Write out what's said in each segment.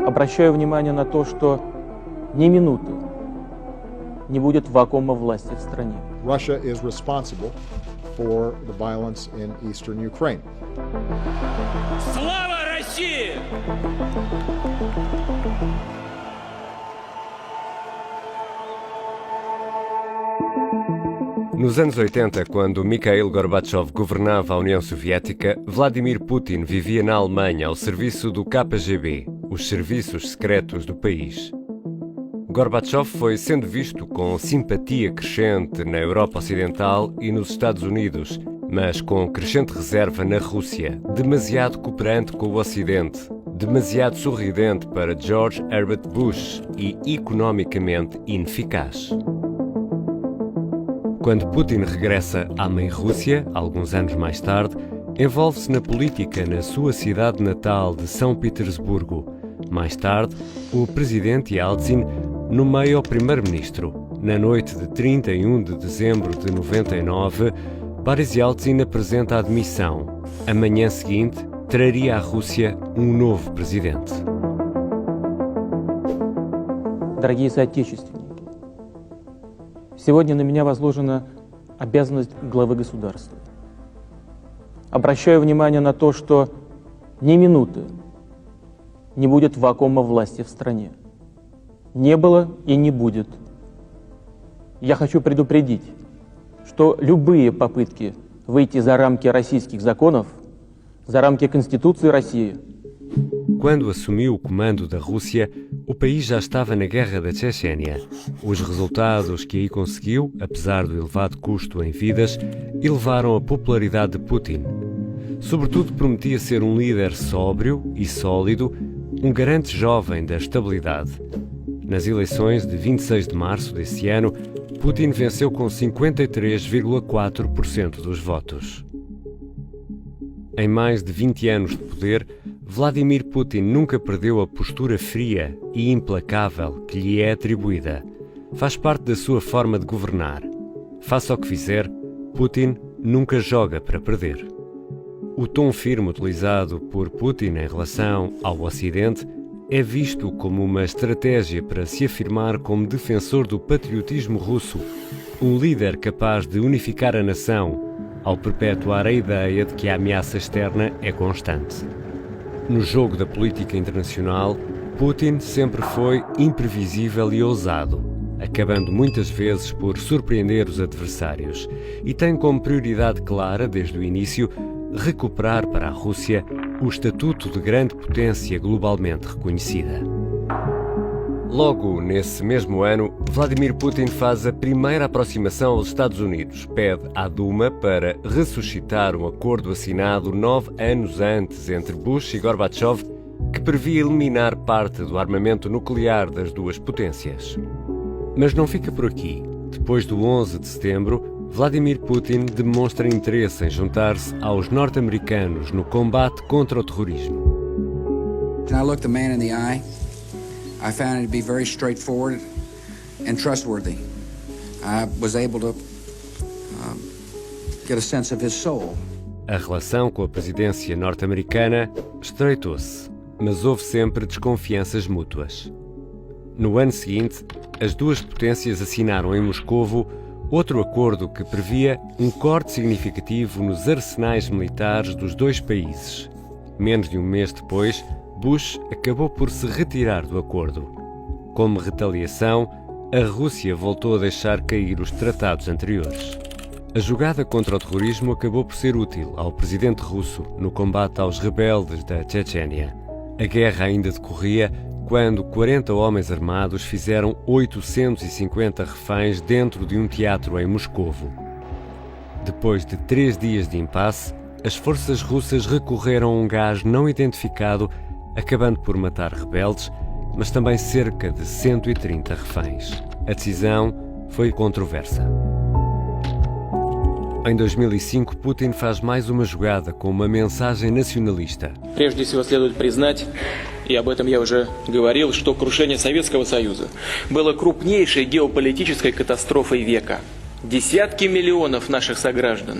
Обращаю внимание на то, что ни минуты не будет вакуума власти в стране. Russia is responsible for the violence in eastern Ukraine. Слава России! Nos anos 80, quando Mikhail Gorbachev governava a União Soviética, Vladimir Putin vivia na Alemanha ao serviço do KGB, os serviços secretos do país. Gorbachev foi sendo visto com simpatia crescente na Europa Ocidental e nos Estados Unidos, mas com crescente reserva na Rússia, demasiado cooperante com o Ocidente, demasiado sorridente para George Herbert Bush e economicamente ineficaz. Quando Putin regressa à mãe Rússia, alguns anos mais tarde, envolve-se na política na sua cidade natal de São Petersburgo. Mais tarde, o presidente Yeltsin nomeia o primeiro-ministro. Na noite de 31 de dezembro de 99, Boris Yeltsin apresenta a admissão. A manhã seguinte, traria à Rússia um novo presidente. Дорогие соотечественники, сегодня на меня возложена обязанность главы государства. Обращаю внимание на то, что ни минуты не будет вакуума власти в стране. Не было и не будет. Я хочу предупредить, что любые попытки выйти за рамки российских законов, за рамки Конституции России. Quando assumiu o comando da Rússia, o país já estava na guerra da Chechênia. Os resultados que aí conseguiu, apesar do elevado custo em vidas, elevaram a popularidade de Putin. Sobretudo prometia ser um líder sóbrio e sólido, um garante jovem da estabilidade. Nas eleições de 26 de março desse ano, Putin venceu com 53,4% dos votos. Em mais de 20 anos de poder, Vladimir Putin nunca perdeu a postura fria e implacável que lhe é atribuída. Faz parte da sua forma de governar. Faça o que fizer, Putin nunca joga para perder. O tom firme utilizado por Putin em relação ao Ocidente é visto como uma estratégia para se afirmar como defensor do patriotismo russo, um líder capaz de unificar a nação, ao perpetuar a ideia de que a ameaça externa é constante. No jogo da política internacional, Putin sempre foi imprevisível e ousado, acabando muitas vezes por surpreender os adversários, e tem como prioridade clara, desde o início, recuperar para a Rússia o estatuto de grande potência globalmente reconhecida. Logo nesse mesmo ano, Vladimir Putin faz a primeira aproximação aos Estados Unidos. Pede à Duma para ressuscitar um acordo assinado 9 anos antes entre Bush e Gorbachev, que previa eliminar parte do armamento nuclear das duas potências. Mas não fica por aqui. Depois do 11 de setembro, Vladimir Putin demonstra interesse em juntar-se aos norte-americanos no combate contra o terrorismo. I looked the man in the eye. I found it to be very straightforward and trustworthy. I was able to get a sense of his soul. A relação com a presidência norte-americana estreitou-se, mas houve sempre desconfianças mútuas. No ano seguinte, as duas potências assinaram em Moscovo outro acordo que previa um corte significativo nos arsenais militares dos dois países. Menos de um mês depois, Bush acabou por se retirar do acordo. Como retaliação, a Rússia voltou a deixar cair os tratados anteriores. A jogada contra o terrorismo acabou por ser útil ao presidente russo no combate aos rebeldes da Chechênia. A guerra ainda decorria quando 40 homens armados fizeram 850 reféns dentro de um teatro em Moscovo. Depois de 3 dias de impasse, as forças russas recorreram a um gás não identificado, acabando por matar rebeldes, mas também cerca de 130 reféns. A decisão foi controversa. Em 2005, Putin faz mais uma jogada com uma mensagem nacionalista. Прежде всего следует признать, и об этом я уже говорил, что крушение Советского Союза было крупнейшей геополитической катастрофой века. Десятки миллионов наших сограждан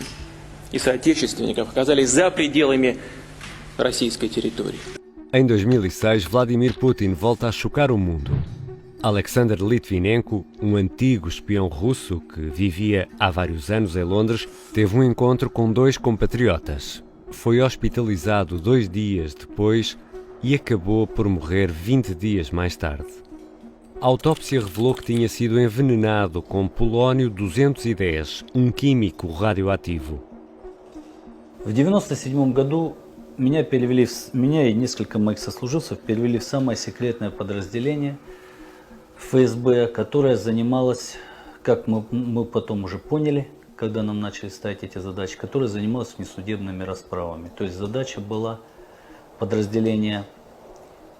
и соотечественников оказались за пределами российской территории. Em 2006, Vladimir Putin volta a chocar o mundo. Alexander Litvinenko, um antigo espião russo que vivia há vários anos em Londres, teve um encontro com 2 compatriotas. Foi hospitalizado 2 dias depois e acabou por morrer 20 dias mais tarde. A autópsia revelou que tinha sido envenenado com polônio-210, um químico radioativo. В 1997 году меня и несколько моих сослуживцев перевели в самое секретное подразделение ФСБ, которое занималось, как мы потом уже поняли, когда нам начали ставить эти задачи, которое занималось внесудебными расправами. То есть задача была подразделения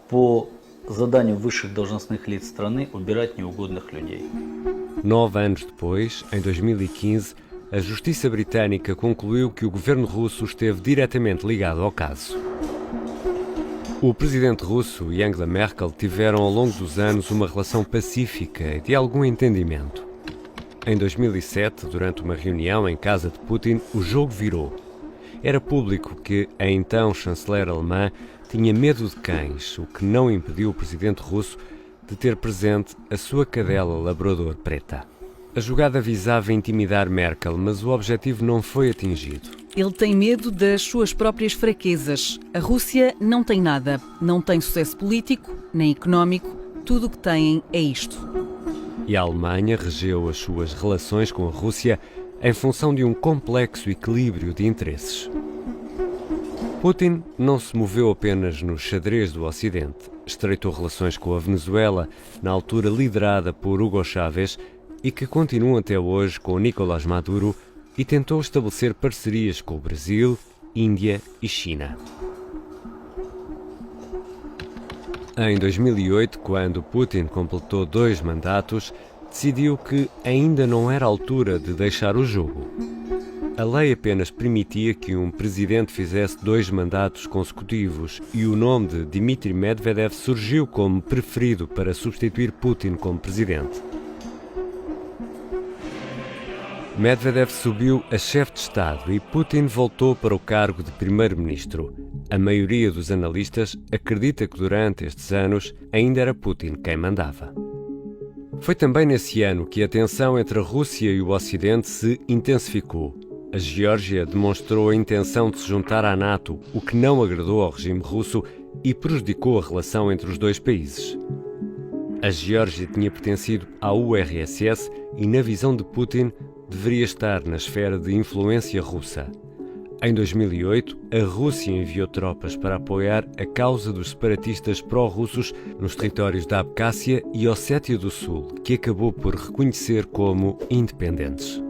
по заданию высших должностных лиц страны убирать неугодных людей. 9 anos depois, em 2015, a Justiça Britânica concluiu que o governo russo esteve diretamente ligado ao caso. O presidente russo e Angela Merkel tiveram ao longo dos anos uma relação pacífica e de algum entendimento. Em 2007, durante uma reunião em casa de Putin, o jogo virou. Era público que a então chanceler alemã tinha medo de cães, o que não impediu o presidente russo de ter presente a sua cadela labrador preta. A jogada visava intimidar Merkel, mas o objetivo não foi atingido. Ele tem medo das suas próprias fraquezas. A Rússia não tem nada. Não tem sucesso político, nem económico. Tudo o que têm é isto. E a Alemanha regeu as suas relações com a Rússia em função de um complexo equilíbrio de interesses. Putin não se moveu apenas no xadrez do Ocidente. Estreitou relações com a Venezuela, na altura liderada por Hugo Chávez, e que continuam até hoje com Nicolás Maduro, e tentou estabelecer parcerias com o Brasil, Índia e China. Em 2008, quando Putin completou 2 mandatos, decidiu que ainda não era a altura de deixar o jogo. A lei apenas permitia que um presidente fizesse 2 mandatos consecutivos e o nome de Dmitry Medvedev surgiu como preferido para substituir Putin como presidente. Medvedev subiu a chefe de Estado e Putin voltou para o cargo de primeiro-ministro. A maioria dos analistas acredita que durante estes anos ainda era Putin quem mandava. Foi também nesse ano que a tensão entre a Rússia e o Ocidente se intensificou. A Geórgia demonstrou a intenção de se juntar à NATO, o que não agradou ao regime russo e prejudicou a relação entre os 2 países. A Geórgia tinha pertencido à URSS e, na visão de Putin, deveria estar na esfera de influência russa. Em 2008, a Rússia enviou tropas para apoiar a causa dos separatistas pró-russos nos territórios da Abcásia e Ossétia do Sul, que acabou por reconhecer como independentes.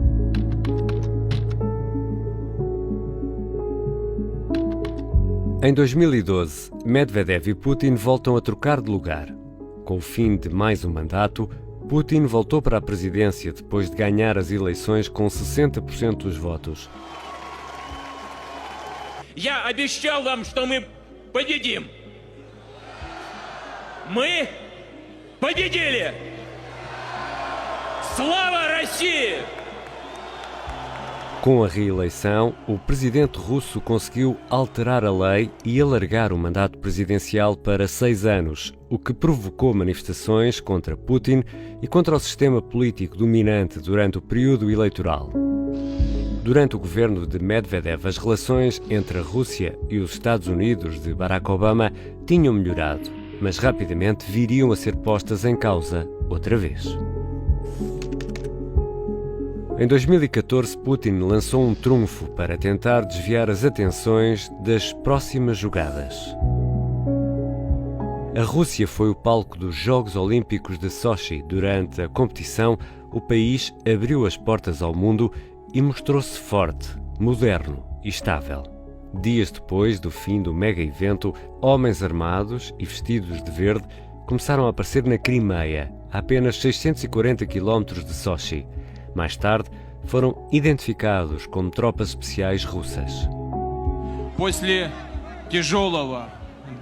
Em 2012, Medvedev e Putin voltam a trocar de lugar. Com o fim de mais um mandato, Putin voltou para a presidência depois de ganhar as eleições com 60% dos votos. Я обещал вам, что мы победим. Мы победили! Слава России! Com a reeleição, o presidente russo conseguiu alterar a lei e alargar o mandato presidencial para 6 anos, o que provocou manifestações contra Putin e contra o sistema político dominante durante o período eleitoral. Durante o governo de Medvedev, as relações entre a Rússia e os Estados Unidos de Barack Obama tinham melhorado, mas rapidamente viriam a ser postas em causa outra vez. Em 2014, Putin lançou um trunfo para tentar desviar as atenções das próximas jogadas. A Rússia foi o palco dos Jogos Olímpicos de Sochi. Durante a competição, o país abriu as portas ao mundo e mostrou-se forte, moderno e estável. Dias depois do fim do mega-evento, homens armados e vestidos de verde começaram a aparecer na Crimeia, a apenas 640 km de Sochi. Mais tarde, foram identificados como tropas especiais russas. После тяжелого,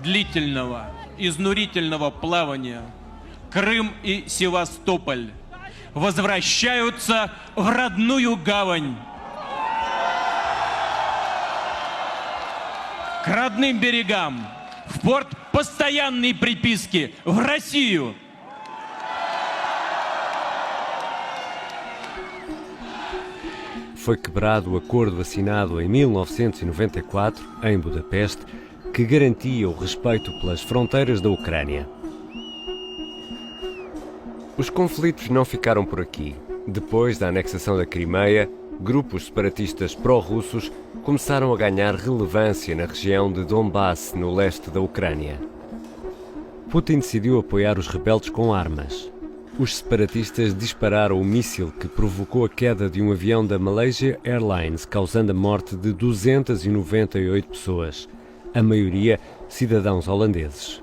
длительного, изнурительного плавания Крым и Севастополь возвращаются в родную гавань. К родным берегам, в порт постоянной приписки в Россию. Foi quebrado o acordo assinado em 1994, em Budapeste, que garantia o respeito pelas fronteiras da Ucrânia. Os conflitos não ficaram por aqui. Depois da anexação da Crimeia, grupos separatistas pró-russos começaram a ganhar relevância na região de Donbass, no leste da Ucrânia. Putin decidiu apoiar os rebeldes com armas. Os separatistas dispararam o míssil que provocou a queda de um avião da Malaysia Airlines, causando a morte de 298 pessoas, a maioria cidadãos holandeses.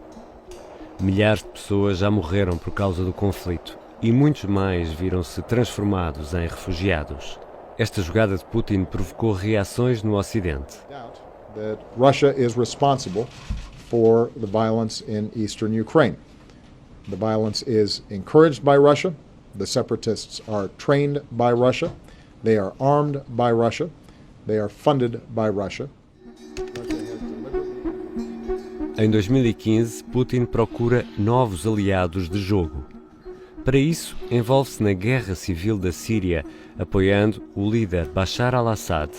Milhares de pessoas já morreram por causa do conflito e muitos mais viram-se transformados em refugiados. Esta jogada de Putin provocou reações no Ocidente. That Russia is responsible for the violence in eastern Ukraine. The violence is encouraged by Russia. The separatists are trained by Russia. They are armed by Russia. They are funded by Russia. Em 2015, Putin procura novos aliados de jogo. Para isso, envolve-se na guerra civil da Síria, apoiando o líder Bashar al-Assad.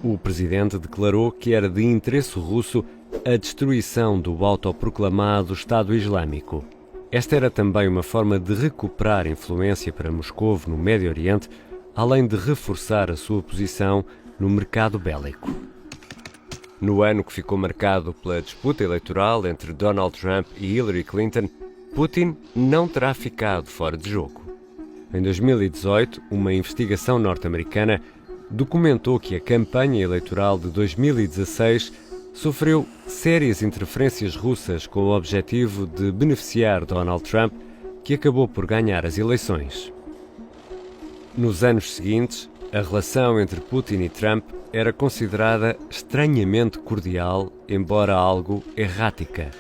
O presidente declarou que era de interesse russo a destruição do autoproclamado Estado Islâmico. Esta era também uma forma de recuperar influência para Moscovo no Médio Oriente, além de reforçar a sua posição no mercado bélico. No ano que ficou marcado pela disputa eleitoral entre Donald Trump e Hillary Clinton, Putin não terá ficado fora de jogo. Em 2018, uma investigação norte-americana documentou que a campanha eleitoral de 2016 sofreu sérias interferências russas com o objetivo de beneficiar Donald Trump, que acabou por ganhar as eleições. Nos anos seguintes, a relação entre Putin e Trump era considerada estranhamente cordial, embora algo errática.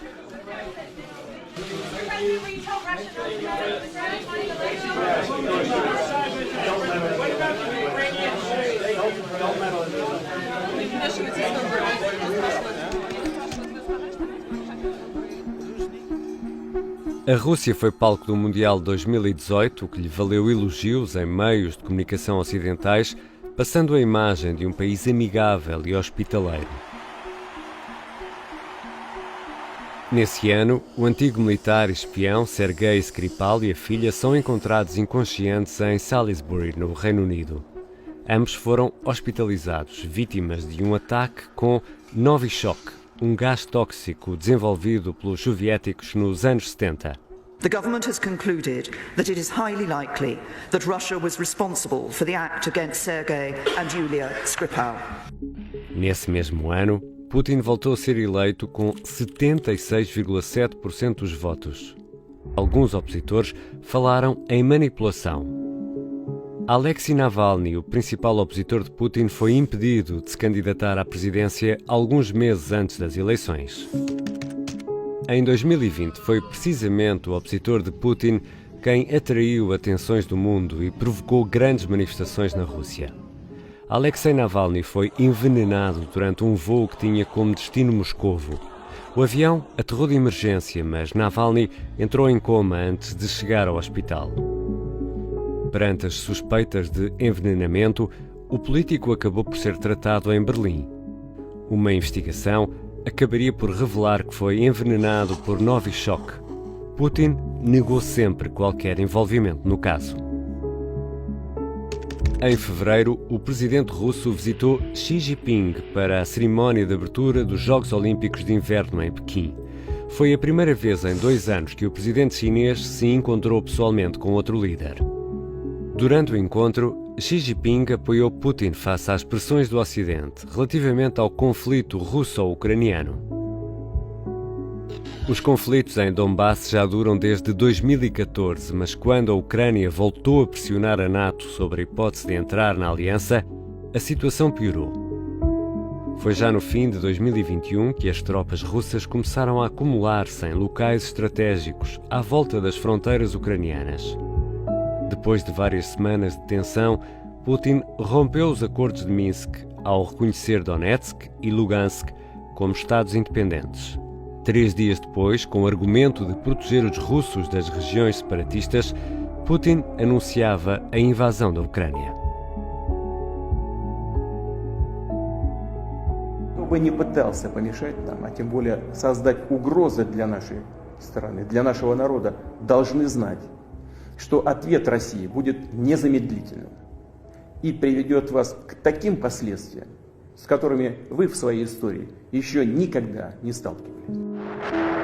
A Rússia foi palco do Mundial 2018, o que lhe valeu elogios em meios de comunicação ocidentais, passando a imagem de um país amigável e hospitaleiro. Nesse ano, o antigo militar e espião Sergei Skripal e a filha são encontrados inconscientes em Salisbury, no Reino Unido. Ambos foram hospitalizados, vítimas de um ataque com Novichok, um gás tóxico desenvolvido pelos soviéticos nos anos 70. The government has concluded that it is highly likely that Russia was responsible for the act against Sergei and Yulia Skripal. Nesse mesmo ano, Putin voltou a ser eleito com 76,7% dos votos. Alguns opositores falaram em manipulação. Alexei Navalny, o principal opositor de Putin, foi impedido de se candidatar à presidência alguns meses antes das eleições. Em 2020, foi precisamente o opositor de Putin quem atraiu atenções do mundo e provocou grandes manifestações na Rússia. Alexei Navalny foi envenenado durante um voo que tinha como destino Moscovo. O avião aterrou de emergência, mas Navalny entrou em coma antes de chegar ao hospital. Perante as suspeitas de envenenamento, o político acabou por ser tratado em Berlim. Uma investigação acabaria por revelar que foi envenenado por Novichok. Putin negou sempre qualquer envolvimento no caso. Em fevereiro, o presidente russo visitou Xi Jinping para a cerimónia de abertura dos Jogos Olímpicos de Inverno em Pequim. Foi a primeira vez em 2 anos que o presidente chinês se encontrou pessoalmente com outro líder. Durante o encontro, Xi Jinping apoiou Putin face às pressões do Ocidente relativamente ao conflito russo-ucraniano. Os conflitos em Donbass já duram desde 2014, mas quando a Ucrânia voltou a pressionar a NATO sobre a hipótese de entrar na aliança, a situação piorou. Foi já no fim de 2021 que as tropas russas começaram a acumular-se em locais estratégicos à volta das fronteiras ucranianas. Depois de várias semanas de tensão, Putin rompeu os acordos de Minsk ao reconhecer Donetsk e Lugansk como estados independentes. 3 dias depois, com o argumento de proteger os russos das regiões separatistas, Putin anunciava a invasão da Ucrânia. Кто бы ни пытался помешать нам, а тем более создать угрозы для нашей страны, для нашего народа, должны знать, что ответ России будет незамедлительным и приведет вас к таким последствиям, с которыми вы в своей истории еще никогда не сталкивались.